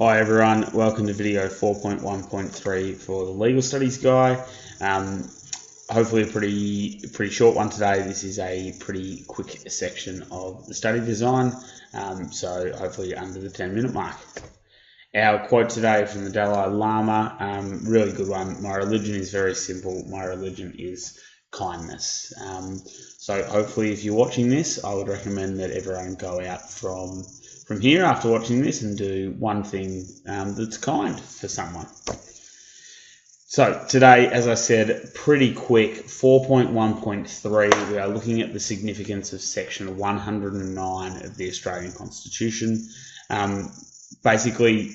Hi everyone, welcome to video 4.1.3 for the Legal Studies guy. Hopefully a pretty short one today. This is a pretty quick section of the study design, so hopefully under the 10-minute mark. Our quote today from the Dalai Lama, really good one. My religion is very simple. My religion is kindness. So hopefully if you're watching this, I would recommend that everyone go out from here after watching this and do one thing that's kind for someone. So today, as I said, pretty quick, 4.1.3, we are looking at the significance of section 109 of the Australian Constitution. Basically,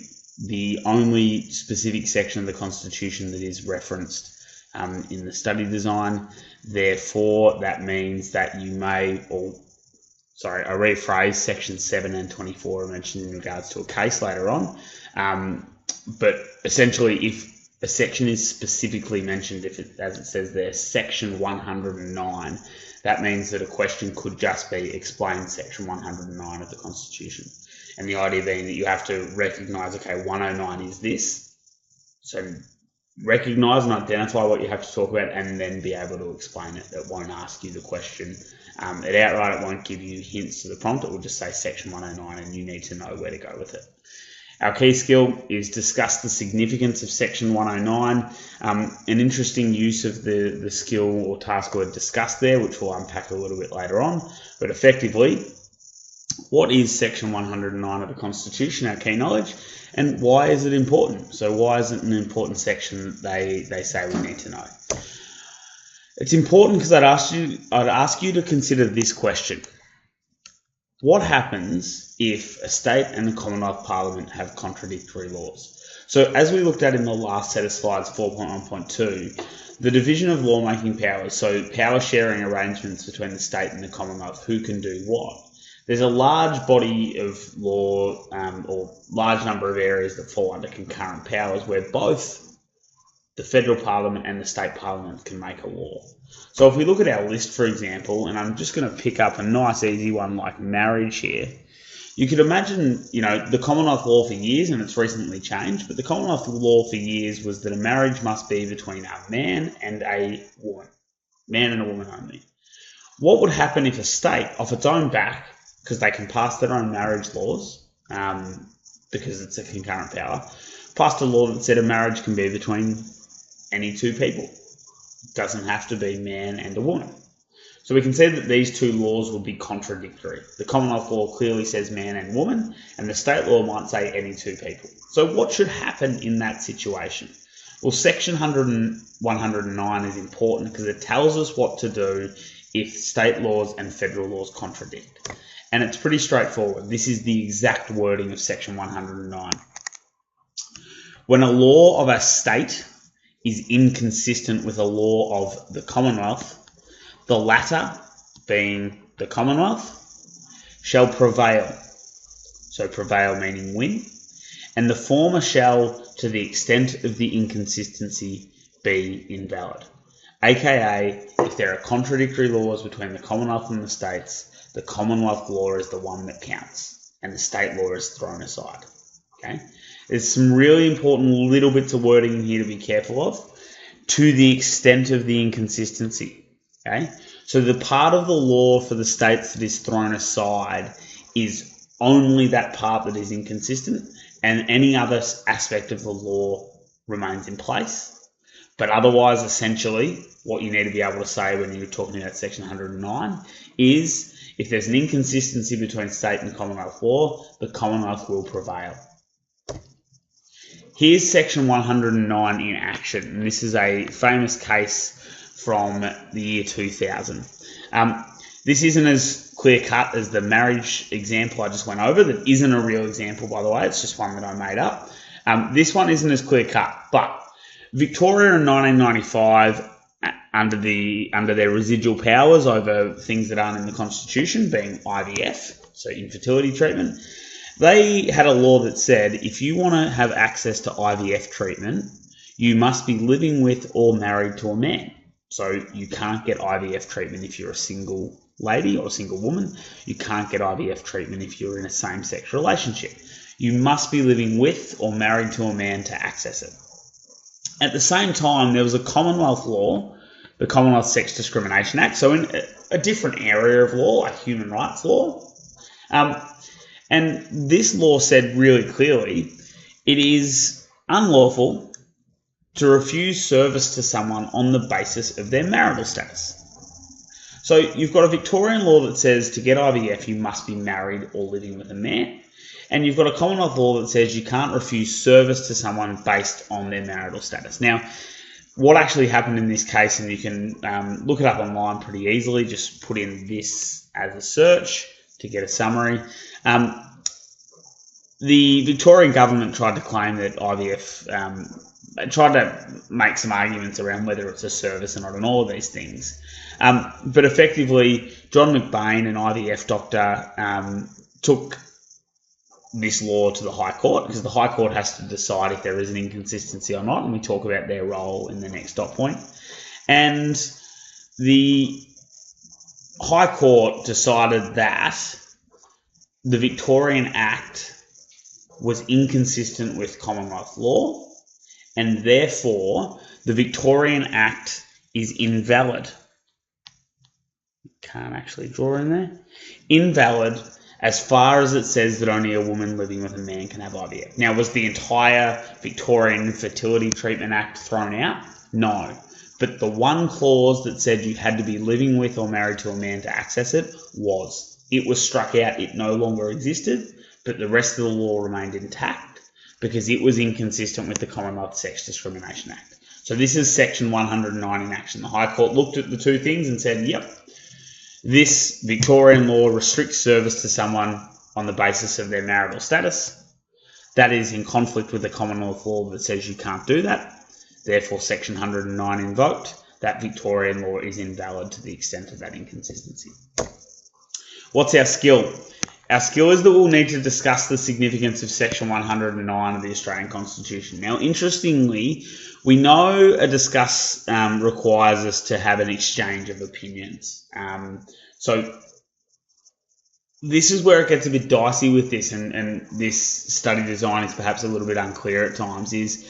the only specific section of the Constitution that is referenced in the study design. Therefore, that means that you may, I rephrase, section 7 and 24 are mentioned in regards to a case later on. But essentially, if a section is specifically mentioned, as it says there, section 109, that means that a question could just be explain section 109 of the Constitution. And the idea being that you have to recognise, okay, 109 is this. So recognise and identify what you have to talk about and then be able to explain it. It won't ask you the question. It won't give you hints to the prompt. It will just say section 109 and you need to know where to go with it. Our key skill is discuss the significance of section 109. An interesting use of the skill or task word discuss there, which we'll unpack a little bit later on. But effectively, what is section 109 of the Constitution, our key knowledge, and why is it important? So why is it an important section they say we need to know? It's important because I'd ask you to consider this question. What happens if a state and the Commonwealth Parliament have contradictory laws? So as we looked at in the last set of slides, 4.1.2, the division of lawmaking powers, so power sharing arrangements between the state and the Commonwealth, who can do what? There's a large body of law or large number of areas that fall under concurrent powers where both the federal parliament and the state parliament can make a law. So if we look at our list, for example, and I'm just going to pick up a nice easy one like marriage here, you could imagine, the Commonwealth law for years, and it's recently changed, but the Commonwealth law for years was that a marriage must be between a man and a woman. Man and a woman only. What would happen if a state, off its own back, because they can pass their own marriage laws, because it's a concurrent power, passed a law that said a marriage can be between any two people. It doesn't have to be man and a woman. So we can see that these two laws would be contradictory. The Commonwealth law clearly says man and woman, and the state law might say any two people. So what should happen in that situation? Well, section 109 is important because it tells us what to do if state laws and federal laws contradict. And it's pretty straightforward. This is the exact wording of section 109. When a law of a state is inconsistent with a law of the Commonwealth, the latter, being the Commonwealth, shall prevail. So prevail meaning win. And the former shall, to the extent of the inconsistency, be invalid. AKA, if there are contradictory laws between the Commonwealth and the states, the Commonwealth law is the one that counts, and the state law is thrown aside. Okay? There's some really important little bits of wording in here to be careful of. To the extent of the inconsistency. Okay? So the part of the law for the states that is thrown aside is only that part that is inconsistent, and any other aspect of the law remains in place. But otherwise, essentially, what you need to be able to say when you're talking about section 109 is if there's an inconsistency between state and Commonwealth law, the Commonwealth will prevail. Here's section 109 in action, and this is a famous case from the year 2000. This isn't as clear-cut as the marriage example I just went over. That isn't a real example, by the way. It's just one that I made up. This one isn't as clear-cut, but Victoria in 1995, under their residual powers over things that aren't in the Constitution, being IVF, so infertility treatment, they had a law that said if you want to have access to IVF treatment, you must be living with or married to a man. So you can't get IVF treatment if you're a single lady or a single woman, you can't get IVF treatment if you're in a same-sex relationship. You must be living with or married to a man to access it. At the same time, there was a Commonwealth law, the Commonwealth Sex Discrimination Act, so in a different area of law, like human rights law. And this law said really clearly, it is unlawful to refuse service to someone on the basis of their marital status. So you've got a Victorian law that says to get IVF, you must be married or living with a man. And you've got a Commonwealth law that says you can't refuse service to someone based on their marital status. Now, what actually happened in this case, and you can look it up online pretty easily, just put in this as a search to get a summary. The Victorian government tried to claim that IVF, tried to make some arguments around whether it's a service or not and all of these things. But effectively, John McBain, an IVF doctor, took this law to the High Court, because the High Court has to decide if there is an inconsistency or not, and we talk about their role in the next dot point. And the High Court decided that the Victorian Act was inconsistent with Commonwealth law, and therefore the Victorian Act is invalid. Can't actually draw in there. Invalid as far as it says that only a woman living with a man can have IVF. Now, was the entire Victorian Fertility Treatment Act thrown out? No. But the one clause that said you had to be living with or married to a man to access it was. It was struck out. It no longer existed, but the rest of the law remained intact because it was inconsistent with the Commonwealth Sex Discrimination Act. So this is Section 109 in action. The High Court looked at the two things and said, yep, this Victorian law restricts service to someone on the basis of their marital status. That is in conflict with the Commonwealth law that says you can't do that. Therefore, Section 109 invoked. That Victorian law is invalid to the extent of that inconsistency. What's our skill? Our skill is that we'll need to discuss the significance of Section 109 of the Australian Constitution. Now, interestingly, we know a discuss requires us to have an exchange of opinions. So this is where it gets a bit dicey with this, and this study design is perhaps a little bit unclear at times, is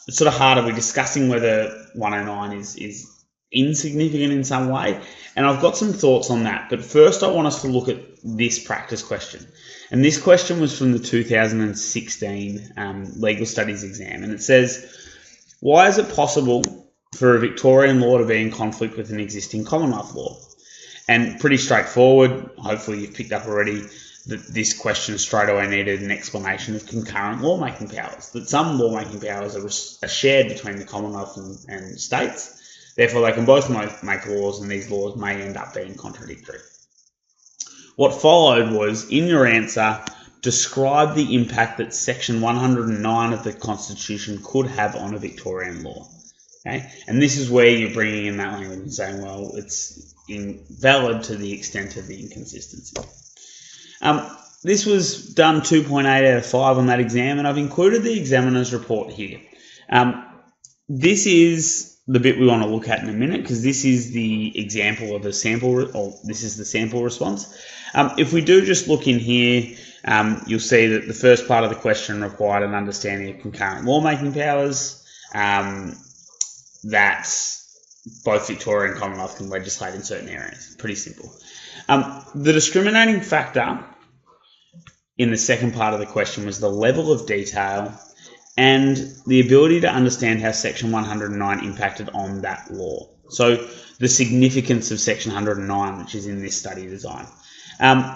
it's sort of hard. Are we discussing whether 109 is insignificant in some way? And I've got some thoughts on that. But first I want us to look at this practice question. And this question was from the 2016 Legal Studies exam. And it says, why is it possible for a Victorian law to be in conflict with an existing Commonwealth law? And pretty straightforward. Hopefully you've picked up already that this question straight away needed an explanation of concurrent lawmaking powers. That some lawmaking powers are shared between the Commonwealth and states. Therefore, they can both make laws, and these laws may end up being contradictory. What followed was, in your answer, describe the impact that Section 109 of the Constitution could have on a Victorian law. Okay? And this is where you're bringing in that language and saying, well, it's invalid to the extent of the inconsistency. This was done 2.8 out of 5 on that exam, and I've included the examiner's report here. This is the bit we want to look at in a minute, because this is the example of the sample, or this is the sample response. If we do just look in here, you'll see that the first part of the question required an understanding of concurrent lawmaking powers, that both Victoria and Commonwealth can legislate in certain areas. Pretty simple. The discriminating factor in the second part of the question was the level of detail and the ability to understand how Section 109 impacted on that law. So the significance of Section 109, which is in this study design. And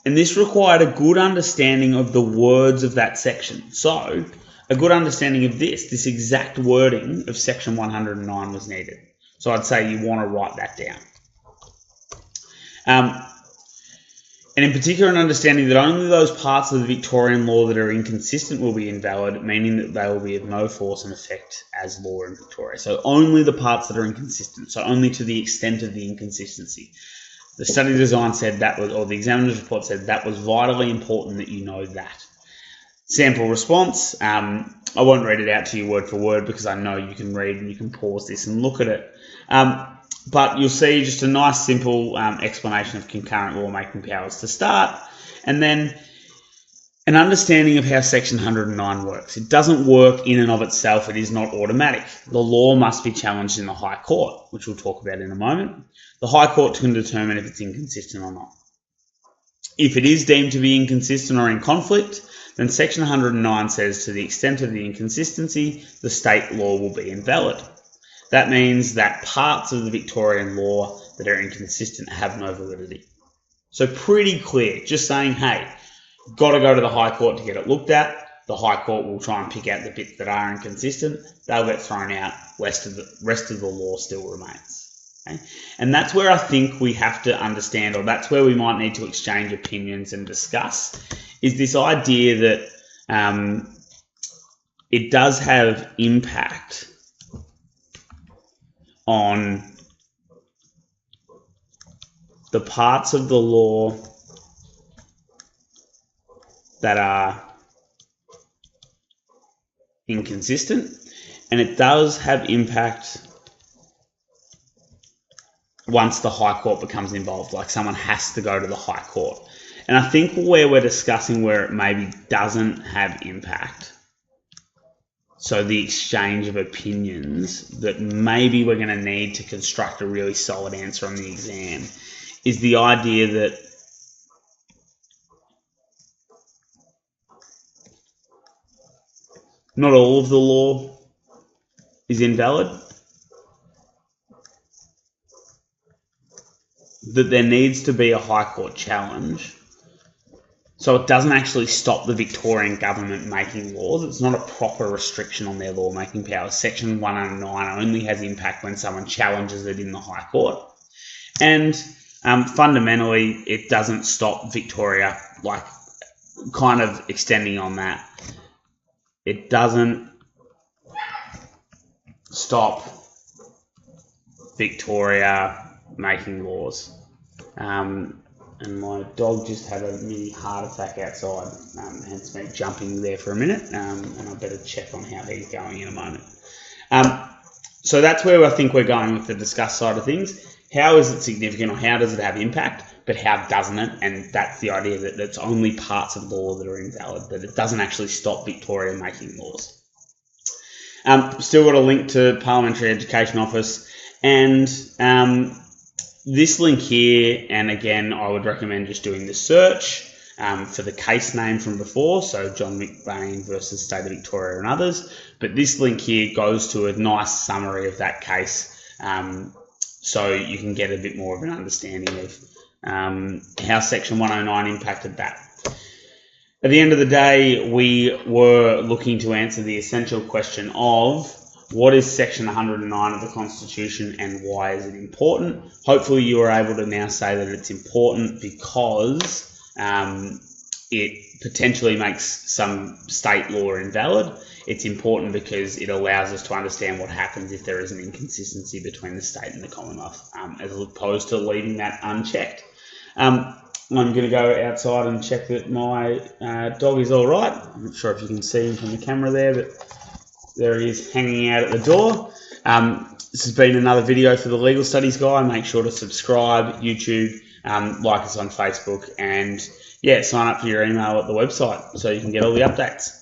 this required a good understanding of the words of that section. So a good understanding of this exact wording of Section 109 was needed. So I'd say you want to write that down. And in particular, an understanding that only those parts of the Victorian law that are inconsistent will be invalid, meaning that they will be of no force and effect as law in Victoria. So only the parts that are inconsistent, so only to the extent of the inconsistency. The study design said that was, or the examiner's report said that was vitally important that you know that. Sample response, I won't read it out to you word for word because I know you can read and you can pause this and look at it. But you'll see just a nice simple explanation of concurrent lawmaking powers to start, and then an understanding of how Section 109 works. It doesn't work in and of itself. It is not automatic. The law must be challenged in the High Court, which we'll talk about in a moment. The High Court can determine if it's inconsistent or not. If it is deemed to be inconsistent or in conflict, then Section 109 says to the extent of the inconsistency, the state law will be invalid. That means that parts of the Victorian law that are inconsistent have no validity. So pretty clear, just saying, hey, got to go to the High Court to get it looked at. The High Court will try and pick out the bits that are inconsistent. They'll get thrown out. Rest of the law still remains. Okay? And that's where I think we have to understand, or that's where we might need to exchange opinions and discuss, is this idea that it does have impact on the parts of the law that are inconsistent, and it does have impact once the High Court becomes involved, like someone has to go to the High Court. And I think where we're discussing where it maybe doesn't have impact, so the exchange of opinions that maybe we're going to need to construct a really solid answer on the exam, is the idea that not all of the law is invalid, that there needs to be a High Court challenge, so it doesn't actually stop the Victorian government making laws. It's not a proper restriction on their lawmaking powers. Section 109 only has impact when someone challenges it in the High Court. And fundamentally, it doesn't stop Victoria, like kind of extending on that. It doesn't stop Victoria making laws. And my dog just had a mini heart attack outside, hence me jumping there for a minute, and I better check on how he's going in a moment. So that's where I think we're going with the discuss side of things. How is it significant, or how does it have impact, but how doesn't it? And that's the idea that it's only parts of law that are invalid, that it doesn't actually stop Victoria making laws. Still got a link to Parliamentary Education Office, and this link here, and again, I would recommend just doing the search for the case name from before, so John McBain versus State of Victoria and others. But this link here goes to a nice summary of that case, so you can get a bit more of an understanding of how Section 109 impacted that. At the end of the day, we were looking to answer the essential question of what is Section 109 of the Constitution and why is it important? Hopefully you are able to now say that it's important because it potentially makes some state law invalid. It's important because it allows us to understand what happens if there is an inconsistency between the state and the Commonwealth, as opposed to leaving that unchecked. I'm going to go outside and check that my dog is all right. I'm not sure if you can see him from the camera there, but there he is hanging out at the door. This has been another video for the Legal Studies guy. Make sure to subscribe, YouTube, like us on Facebook, and yeah, sign up for your email at the website so you can get all the updates.